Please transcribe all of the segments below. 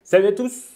Salut à tous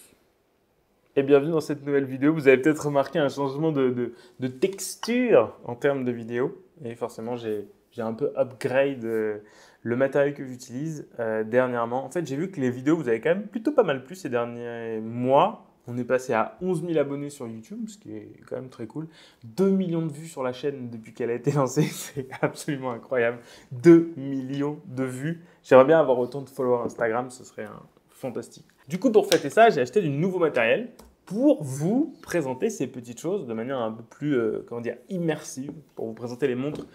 et bienvenue dans cette nouvelle vidéo. Vous avez peut-être remarqué un changement de texture en termes de vidéo. Et forcément, j'ai un peu upgrade le matériel que j'utilise dernièrement. En fait, j'ai vu que les vidéos, vous avez quand même plutôt pas mal plu ces derniers mois. On est passé à 11 000 abonnés sur YouTube, ce qui est quand même très cool. 2 millions de vues sur la chaîne depuis qu'elle a été lancée, c'est absolument incroyable. 2 millions de vues. J'aimerais bien avoir autant de followers Instagram, ce serait fantastique. Du coup, pour fêter ça, j'ai acheté du nouveau matériel pour vous présenter ces petites choses de manière un peu plus, comment dire, immersive, pour vous présenter les montres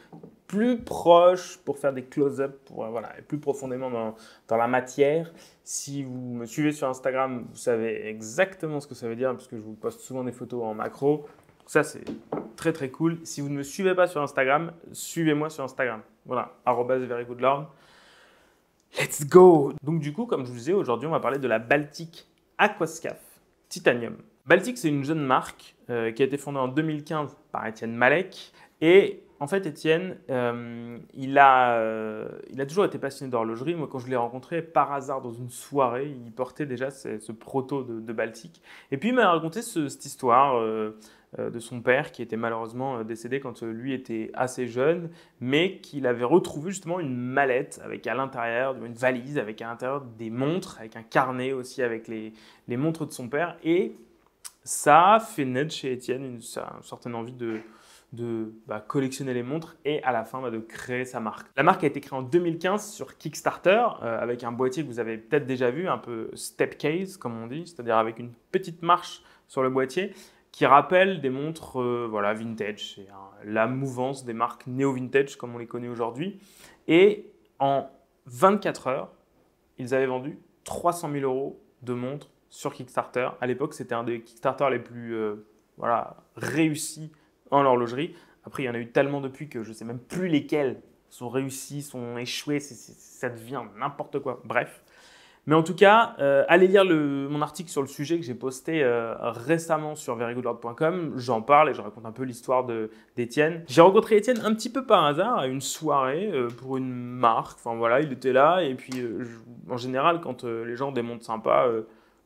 plus proches, pour faire des close-up, pour voilà, aller plus profondément dans la matière. Si vous me suivez sur Instagram, vous savez exactement ce que ça veut dire, puisque je vous poste souvent des photos en macro. Ça, c'est très très cool. Si vous ne me suivez pas sur Instagram, suivez-moi sur Instagram. Voilà, @verygoodlord. Let's go! Donc du coup, comme je vous disais, aujourd'hui, on va parler de la Baltic Aquascaphe Titanium. Baltic, c'est une jeune marque qui a été fondée en 2015 par Étienne Malek. Et en fait, Étienne, il a toujours été passionné d'horlogerie. Moi, quand je l'ai rencontré par hasard dans une soirée, il portait déjà ce proto de Baltic. Et puis, il m'a raconté cette histoire de son père qui était malheureusement décédé quand lui était assez jeune, mais qu'il avait retrouvé justement une mallette avec à l'intérieur, une valise avec à l'intérieur des montres, avec un carnet aussi avec les montres de son père. Et ça a fait naître chez Étienne une certaine envie de collectionner les montres et à la fin de créer sa marque. La marque a été créée en 2015 sur Kickstarter avec un boîtier que vous avez peut-être déjà vu, un peu step case comme on dit, c'est-à-dire avec une petite marche sur le boîtier qui rappelle des montres voilà, vintage. C'est la mouvance des marques néo-vintage comme on les connaît aujourd'hui. Et en 24 heures, ils avaient vendu 300 000 € de montres sur Kickstarter. À l'époque, c'était un des Kickstarter les plus voilà, réussis en horlogerie. Après, il y en a eu tellement depuis que je ne sais même plus lesquels sont réussis, sont échoués. Ça devient n'importe quoi. Bref. Mais en tout cas, allez lire mon article sur le sujet que j'ai posté récemment sur verygoodlord.com. J'en parle et je raconte un peu l'histoire d'Étienne. J'ai rencontré Étienne un petit peu par hasard à une soirée pour une marque. Enfin voilà, il était là et puis en général, quand les gens ont des montres sympas,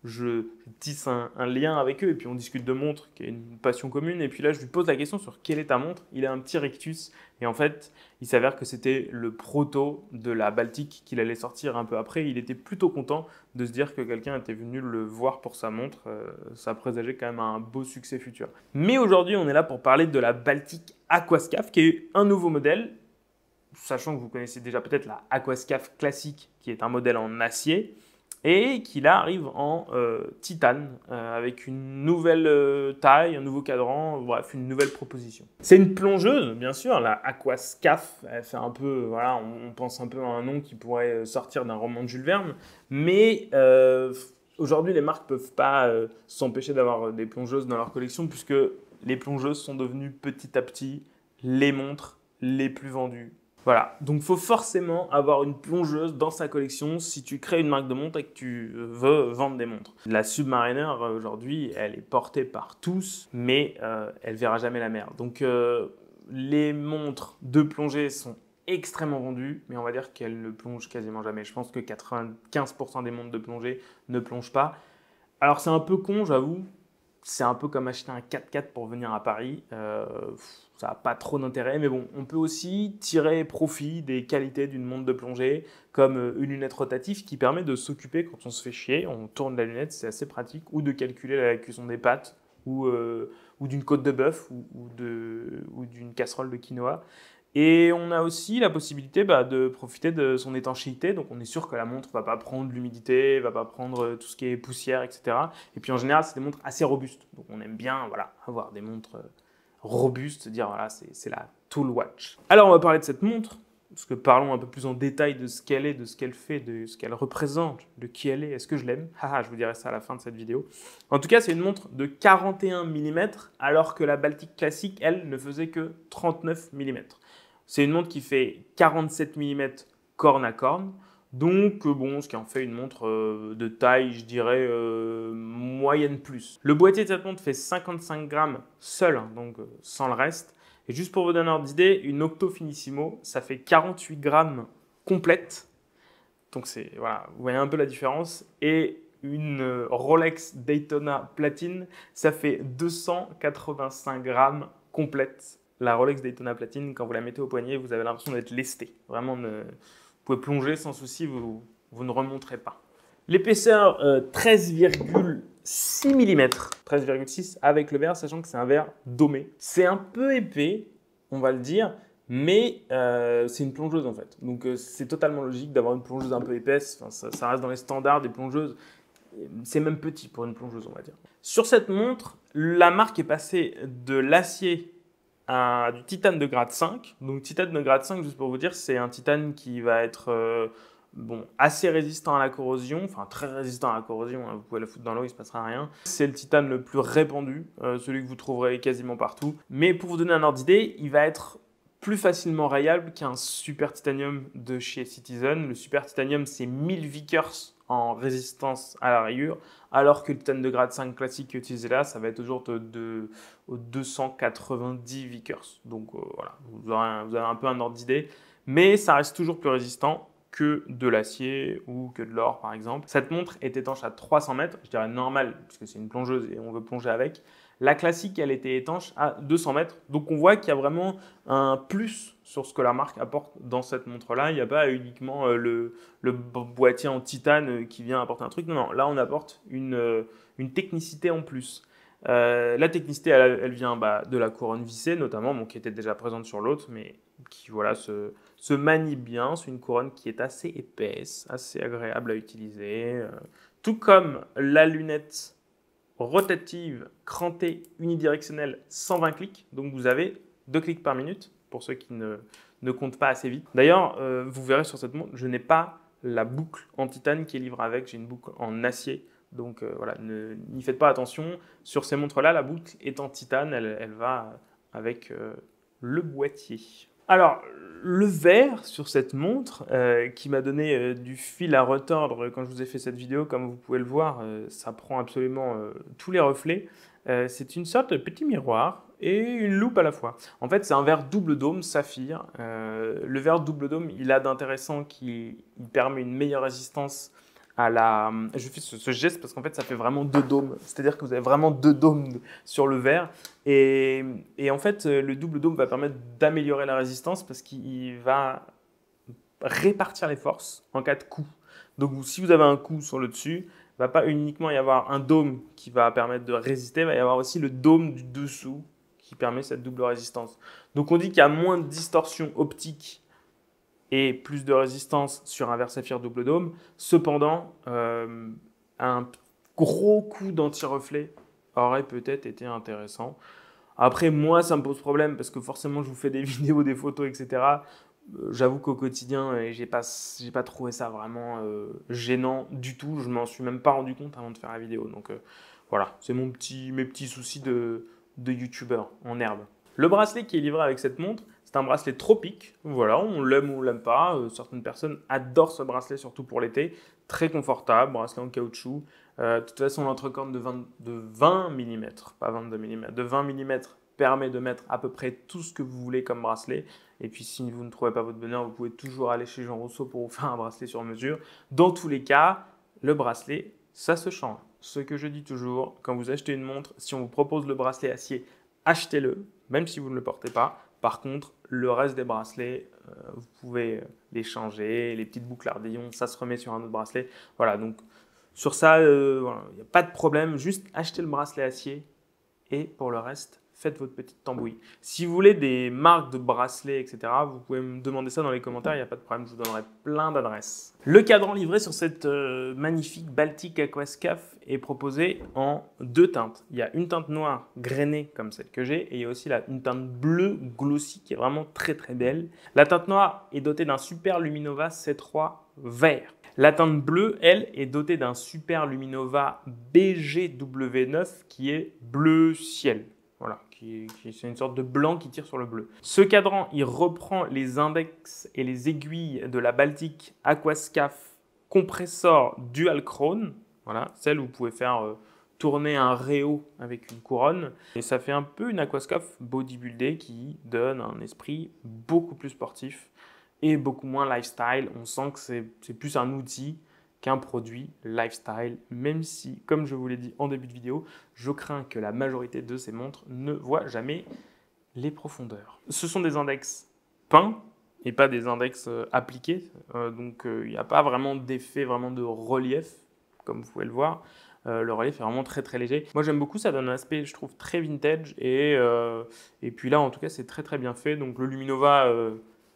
je tisse un lien avec eux et puis on discute de montres, qui est une passion commune. Et puis là, je lui pose la question sur quelle est ta montre. Il a un petit rictus et en fait, il s'avère que c'était le proto de la Baltic qu'il allait sortir un peu après. Il était plutôt content de se dire que quelqu'un était venu le voir pour sa montre. Ça présageait quand même un beau succès futur. Mais aujourd'hui, on est là pour parler de la Baltic Aquascaphe, qui est un nouveau modèle, sachant que vous connaissez déjà peut-être la Aquascaphe classique, qui est un modèle en acier, et qui là arrive en titane avec une nouvelle taille, un nouveau cadran, bref, une nouvelle proposition. C'est une plongeuse, bien sûr, la Aquascaphe. Elle fait un peu, voilà, on pense un peu à un nom qui pourrait sortir d'un roman de Jules Verne, mais aujourd'hui les marques ne peuvent pas s'empêcher d'avoir des plongeuses dans leur collection puisque les plongeuses sont devenues petit à petit les montres les plus vendues. Voilà, donc il faut forcément avoir une plongeuse dans sa collection si tu crées une marque de montre et que tu veux vendre des montres. La Submariner, aujourd'hui, elle est portée par tous, mais elle ne verra jamais la mer. Donc les montres de plongée sont extrêmement vendues, mais on va dire qu'elles ne plongent quasiment jamais. Je pense que 95% des montres de plongée ne plongent pas. Alors c'est un peu con, j'avoue. C'est un peu comme acheter un 4x4 pour venir à Paris. Ça n'a pas trop d'intérêt, mais bon, on peut aussi tirer profit des qualités d'une montre de plongée, comme une lunette rotative qui permet de s'occuper quand on se fait chier. On tourne la lunette, c'est assez pratique, ou de calculer la cuisson des pâtes, ou d'une côte de bœuf, ou d'une casserole de quinoa. Et on a aussi la possibilité de profiter de son étanchéité. Donc on est sûr que la montre ne va pas prendre l'humidité, ne va pas prendre tout ce qui est poussière, etc. Et puis en général, c'est des montres assez robustes. Donc on aime bien voilà, avoir des montres robustes, dire voilà, c'est la Tool Watch. Alors on va parler de cette montre, parce que parlons un peu plus en détail de ce qu'elle est, de ce qu'elle fait, de ce qu'elle représente, de qui elle est. Est-ce que je l'aime? Haha, je vous dirai ça à la fin de cette vidéo. En tout cas, c'est une montre de 41 mm, alors que la Baltic classique, elle, ne faisait que 39 mm. C'est une montre qui fait 47 mm corne à corne. Donc, bon, ce qui en fait une montre de taille, je dirais, moyenne plus. Le boîtier de cette montre fait 55 grammes seul, hein, donc sans le reste. Et juste pour vous donner un ordre d'idée, une Octo Finissimo, ça fait 48 grammes complète. Donc, voilà, vous voyez un peu la différence. Et une Rolex Daytona Platine, ça fait 285 grammes complète. La Rolex Daytona Platine, quand vous la mettez au poignet, vous avez l'impression d'être lesté. Vraiment, vous pouvez plonger sans souci, vous ne remonterez pas. L'épaisseur 13,6 mm, 13,6 avec le verre, sachant que c'est un verre domé. C'est un peu épais, on va le dire, mais c'est une plongeuse en fait. Donc c'est totalement logique d'avoir une plongeuse un peu épaisse. Enfin, ça reste dans les standards des plongeuses. C'est même petit pour une plongeuse, on va dire. Sur cette montre, la marque est passée de l'acier à du titane de grade 5. Donc titane de grade 5, juste pour vous dire, c'est un titane qui va être assez résistant à la corrosion, enfin très résistant à la corrosion, hein, vous pouvez la foutre dans l'eau, il ne se passera rien. C'est le titane le plus répandu, celui que vous trouverez quasiment partout. Mais pour vous donner un ordre d'idée, il va être plus facilement rayable qu'un super titanium de chez Citizen. Le super titanium, c'est 1000 Vickers en résistance à la rayure, alors que le titane de grade 5 classique qui est utilisé là, ça va être autour de 290 Vickers. Donc voilà, vous avez un peu un ordre d'idée, mais ça reste toujours plus résistant que de l'acier ou que de l'or par exemple. Cette montre est étanche à 300 mètres, je dirais normal puisque c'est une plongeuse et on veut plonger avec. La classique, elle était étanche à 200 mètres. Donc on voit qu'il y a vraiment un plus sur ce que la marque apporte dans cette montre-là. Il n'y a pas uniquement le boîtier en titane qui vient apporter un truc. Non, non, là on apporte une technicité en plus. La technicité, elle vient de la couronne vissée notamment, bon, qui était déjà présente sur l'autre, mais qui voilà, se manie bien. C'est une couronne qui est assez épaisse, assez agréable à utiliser. Tout comme la lunette rotative, crantée, unidirectionnelle, 120 clics. Donc vous avez 2 clics par minute pour ceux qui ne comptent pas assez vite. D'ailleurs, vous verrez sur cette montre, je n'ai pas la boucle en titane qui est livrée avec, j'ai une boucle en acier. Donc voilà, n'y faites pas attention. Sur ces montres-là, la boucle est en titane, elle va avec le boîtier. Alors, le verre sur cette montre qui m'a donné du fil à retordre quand je vous ai fait cette vidéo, comme vous pouvez le voir, ça prend absolument tous les reflets. C'est une sorte de petit miroir et une loupe à la fois. En fait, c'est un verre double dôme saphir. Le verre double dôme, il a d'intéressant qu'il permet une meilleure résistance à la... Je fais ce geste parce qu'en fait, ça fait vraiment 2 dômes. C'est-à-dire que vous avez vraiment 2 dômes sur le verre. Et en fait, le double dôme va permettre d'améliorer la résistance parce qu'il va répartir les forces en cas de coup. Donc, si vous avez un coup sur le dessus, il ne va pas uniquement y avoir un dôme qui va permettre de résister, il va y avoir aussi le dôme du dessous qui permet cette double résistance. Donc, on dit qu'il y a moins de distorsion optique et plus de résistance sur un verre saphir double dôme. Cependant, un gros coup d'anti-reflet aurait peut-être été intéressant. Après, moi, ça me pose problème parce que forcément, je vous fais des vidéos, des photos, etc. J'avoue qu'au quotidien, j'ai pas trouvé ça vraiment gênant du tout. Je m'en suis même pas rendu compte avant de faire la vidéo. Donc voilà, c'est mes petits soucis de youtubeur en herbe. Le bracelet qui est livré avec cette montre, c'est un bracelet tropique. Voilà, on l'aime ou on l'aime pas. Certaines personnes adorent ce bracelet, surtout pour l'été. Très confortable, bracelet en caoutchouc. De toute façon, l'entrecorne de 20 mm, pas 22 mm, de 20 mm permet de mettre à peu près tout ce que vous voulez comme bracelet. Et puis, si vous ne trouvez pas votre bonheur, vous pouvez toujours aller chez Jean Rousseau pour vous faire un bracelet sur mesure. Dans tous les cas, le bracelet, ça se change. Ce que je dis toujours, quand vous achetez une montre, si on vous propose le bracelet acier, achetez-le, même si vous ne le portez pas. Par contre, le reste des bracelets, vous pouvez les changer. Les petites boucles ardillons, ça se remet sur un autre bracelet. Voilà, donc sur ça, voilà, il n'y a pas de problème. Juste achetez le bracelet acier et pour le reste, faites votre petite tambouille. Si vous voulez des marques de bracelets, etc., vous pouvez me demander ça dans les commentaires, il n'y a pas de problème, je vous donnerai plein d'adresses. Le cadran livré sur cette magnifique Baltic Aquascaphe est proposé en 2 teintes. Il y a une teinte noire grainée comme celle que j'ai et il y a aussi une teinte bleue glossy qui est vraiment très très belle. La teinte noire est dotée d'un Super Luminova C3 vert. La teinte bleue, elle, est dotée d'un Super Luminova BGW9 qui est bleu ciel. Voilà, c'est une sorte de blanc qui tire sur le bleu. Ce cadran, il reprend les index et les aiguilles de la Baltic Aquascaphe Compressor Dual Crown. Voilà, celle où vous pouvez faire tourner un réo avec une couronne. Et ça fait un peu une aquascaphe bodybuildée qui donne un esprit beaucoup plus sportif et beaucoup moins lifestyle. On sent que c'est plus un outil qu'un produit lifestyle, même si, comme je vous l'ai dit en début de vidéo, je crains que la majorité de ces montres ne voient jamais les profondeurs. Ce sont des index peints et pas des index appliqués, donc il n'y a pas vraiment d'effet vraiment de relief, comme vous pouvez le voir. Le relief est vraiment très très léger. Moi j'aime beaucoup, ça donne un aspect je trouve très vintage et puis là en tout cas c'est très très bien fait. Donc le Luminova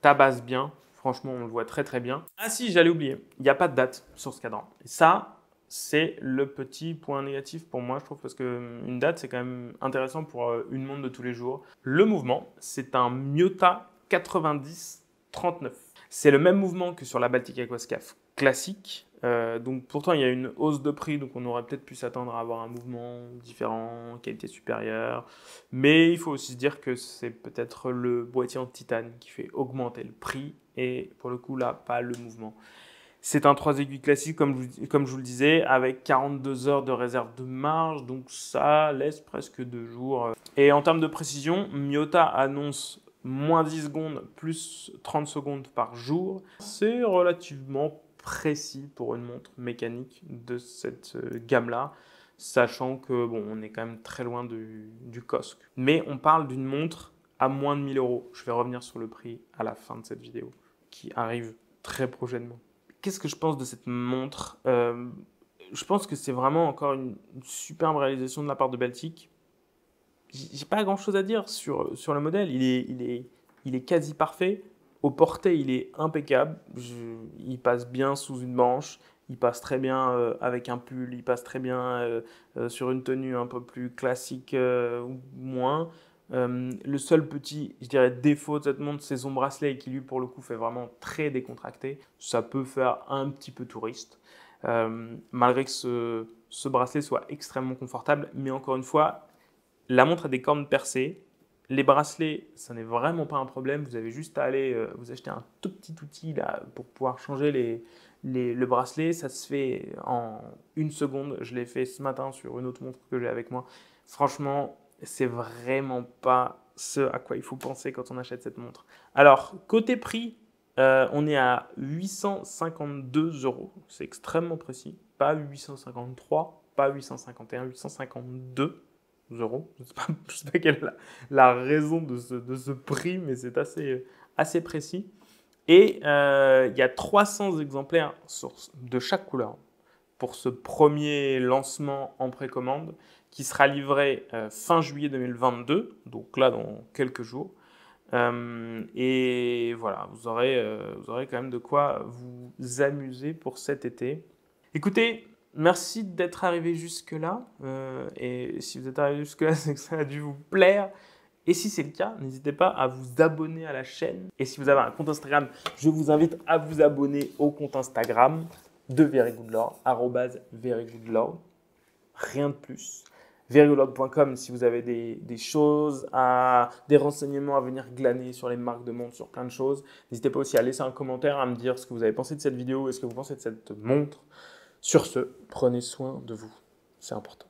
tabasse bien, franchement on le voit très très bien. Ah si, j'allais oublier, il n'y a pas de date sur ce cadran. Et ça, c'est le petit point négatif pour moi je trouve parce qu'une date c'est quand même intéressant pour une montre de tous les jours. Le mouvement, c'est un Miyota 9039. C'est le même mouvement que sur la Baltic Aquascaphe classique. Donc pourtant il y a une hausse de prix, donc on aurait peut-être pu s'attendre à avoir un mouvement différent, qualité supérieure. Mais il faut aussi se dire que c'est peut-être le boîtier en titane qui fait augmenter le prix et pour le coup là, pas le mouvement. C'est un 3 aiguilles classique comme je vous le disais, avec 42 heures de réserve de marge, donc ça laisse presque 2 jours. Et en termes de précision, Miyota annonce moins 10 secondes plus 30 secondes par jour. C'est relativement précis pour une montre mécanique de cette gamme-là, sachant que bon, on est quand même très loin du COSC. Mais on parle d'une montre à moins de 1000 €. Je vais revenir sur le prix à la fin de cette vidéo, qui arrive très prochainement. Qu'est-ce que je pense de cette montre? Je pense que c'est vraiment encore une superbe réalisation de la part de Baltic. J'ai pas grand-chose à dire sur le modèle. Il est quasi parfait. Au porté, il est impeccable. Il passe bien sous une manche. Il passe très bien avec un pull. Il passe très bien sur une tenue un peu plus classique ou moins. Le seul petit, je dirais, défaut de cette montre, c'est son bracelet qui lui, pour le coup, fait vraiment très décontracté. Ça peut faire un petit peu touriste, malgré que ce bracelet soit extrêmement confortable. Mais encore une fois, la montre a des cornes percées. Les bracelets, ça n'est vraiment pas un problème. Vous avez juste à aller vous acheter un tout petit outil là, pour pouvoir changer le bracelet. Ça se fait en 1 seconde. Je l'ai fait ce matin sur une autre montre que j'ai avec moi. Franchement, c'est vraiment pas ce à quoi il faut penser quand on achète cette montre. Alors, côté prix, on est à 852 €. C'est extrêmement précis. Pas 853, pas 851, 852 €. Je ne sais pas quelle est la raison de ce prix, mais c'est assez précis. Et il y a 300 exemplaires de chaque couleur pour ce premier lancement en précommande qui sera livré fin juillet 2022, donc là dans quelques jours. Et voilà, vous aurez quand même de quoi vous amuser pour cet été. Écoutez, merci d'être arrivé jusque-là. Et si vous êtes arrivé jusque-là, c'est que ça a dû vous plaire. Et si c'est le cas, n'hésitez pas à vous abonner à la chaîne. Et si vous avez un compte Instagram, je vous invite à vous abonner au compte Instagram de VeryGoodLord, @VeryGoodLord. Rien de plus. verygoodlord.com si vous avez des choses, des renseignements à venir glaner sur les marques de montres, sur plein de choses. N'hésitez pas aussi à laisser un commentaire, à me dire ce que vous avez pensé de cette vidéo et ce que vous pensez de cette montre. Sur ce, prenez soin de vous, c'est important.